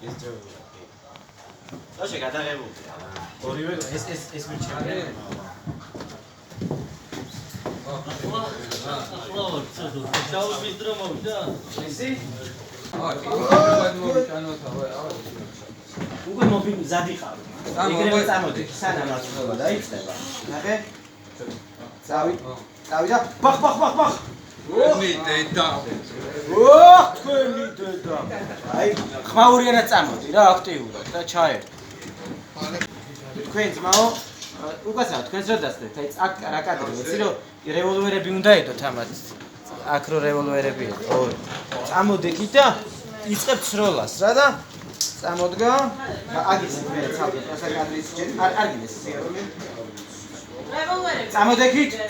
ეს ჯერა. დაშე გადაღებულია. ორივე ეს მირჩევია. შაურმის დრო მოვიდა? ისი? უკვე მოვიმზადი ხარ. ეგრევე წამოდი, სანამ აღწევა დაიწყება. ნახე? წავი და ბახ. ონი დედა. თქვენი დედა. აი, ხმაურიანად წამოდი რა აქტიურად და ჩაერთ. თქვენ ძმაო, უკაცრავ თქვენს რა დასწრეთ? აი, აქ რა კადრი, ვიცი რომ რევოლვერები უნდა ედოთ ამათ. აქ რო რევოლვერები ედო. ორი. წამოდეკით და იწყებ ცროლას რა და წამოდგა. აგის მე ცალკე პროსაკადრის არ გინეს.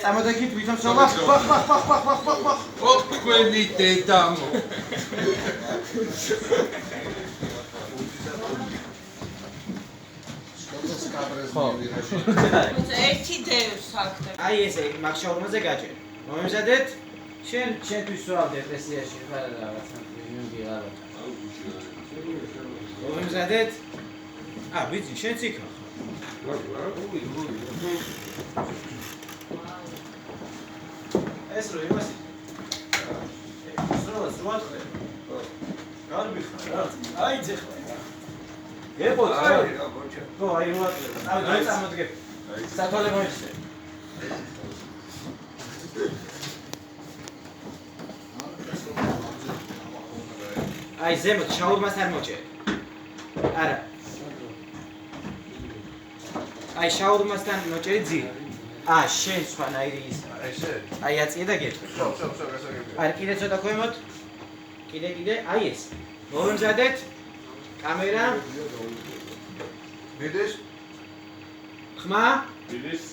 წამოდეკით ვითომ ცროლა. ბახ. თქვენი დედა. ერთი დევს აქ. აი ესე მაგ შაურმაზე გაჭერ. მომემზადეთ? შენთვის ვარ დეპრესიაში ხარ რაღაცა მინდი არა. მომემზადეთ? ვიცი, შენც იქ ხარ. ეს რო იმას სროლას რო ატყდე. გარბი ხარ რა. აი ძეხლა. გეყოთ რა. ხო, აი რო ატყდე. აი წამოდგე. სათვალე მოიხსე. აი ზემოთ შაურმას არ მოჭერ. არა. აი შაურმასთან მოჭერი ძირ. შენ სხვანაირი ის. აი აწიე და გეტყვი. ხო. აი კიდე ცოტა ქვემოთ. კიდე. აი ეს. მომემზადეთ. კამერა. მიდის? ხმა. მიდის?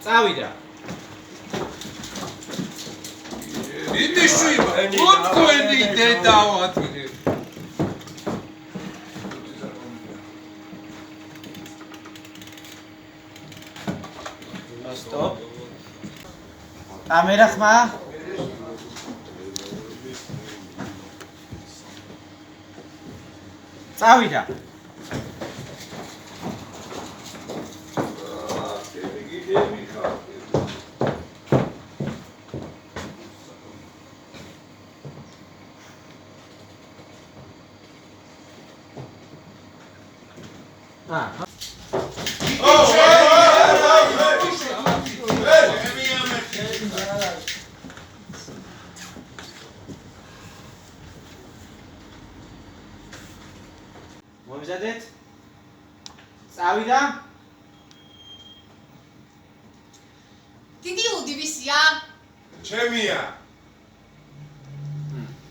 წავიდა. ინიშვი, თქვენი დედა ვატყი. Stop. Kamera ხმა. წავიდა. მომზადეთ? წავიდა? დიდი უდი ვისია? ჩემია.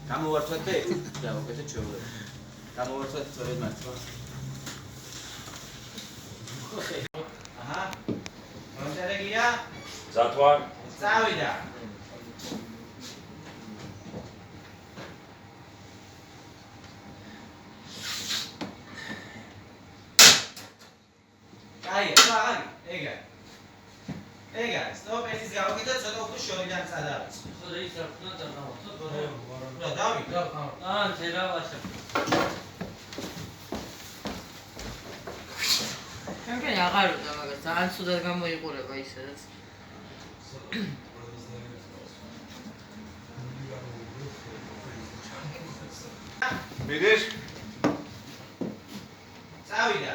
გამოვართვათ და დავაკეთეთ ჩვეულებრივ. გამოვართვათ სწორედ მართლა. აჰა. მომზადებულია? ზათვარ. წავიდა. ეგა, სტოპ, ესის გავაკეთოთ, ცოტა უფრო შორიდან წადავით. ხოდა ის რა ხნა და გამოსოთ, რა, დავით. წერავაშა. ჩემკენ აღარ უნდა, მაგრამ ძალიან ცუდად გამოიყურება ისედაც. მიდის? წავიდა.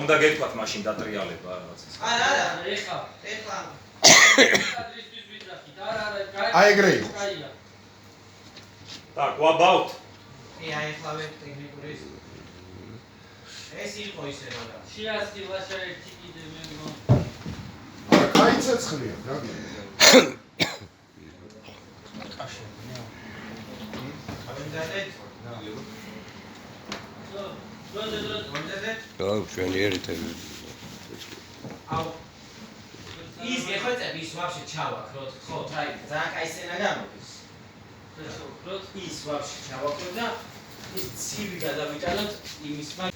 უნდა გეთქვათ მაშინ დატრიალება რაღაცას. არა, ეხლა. ადრესთვის ვიძახით. არა, აი ეგრე. Так, what about? აი ეხლავე ტექნიკური ეს იყო ისე რა. შეასწი ვაშა ერთი კიდე მე მო. არა, კაი ცეცხლია, გაგი. აუ, ჩვენი ერითები. აუ. ის მიხვეწები ის ვაფშე ჩავაქროთ, ხო, აი, ძალიან კაი სცენა გამოდის. შევქროთ. ის ვაფშე ჩავაქროთ და ის ცივი გადავიტანოთ იმის მაგ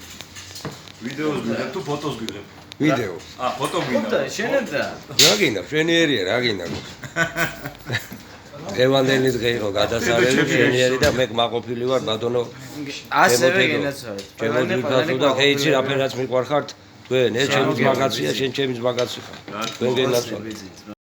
ვიდეოს გიღებ თუ ფოტოს გიღებ? ვიდეო. ფოტო ხო გინდა. და შენებდა. რა გინდა, შვენიერია, რა გინდა. ევანდელი დღე იყო გადასარევი შვენიერი და მე მაყოფილი ვარ ბატონო. ასევე გენაცვალეთ. ჩემო და ეიცი რაფერაც მიყვარხართ თქვენ, ეს ჩემი მაგაცია, შენ ჩემი მაგაცი ხარ. თქვენ გენაცვალეთ.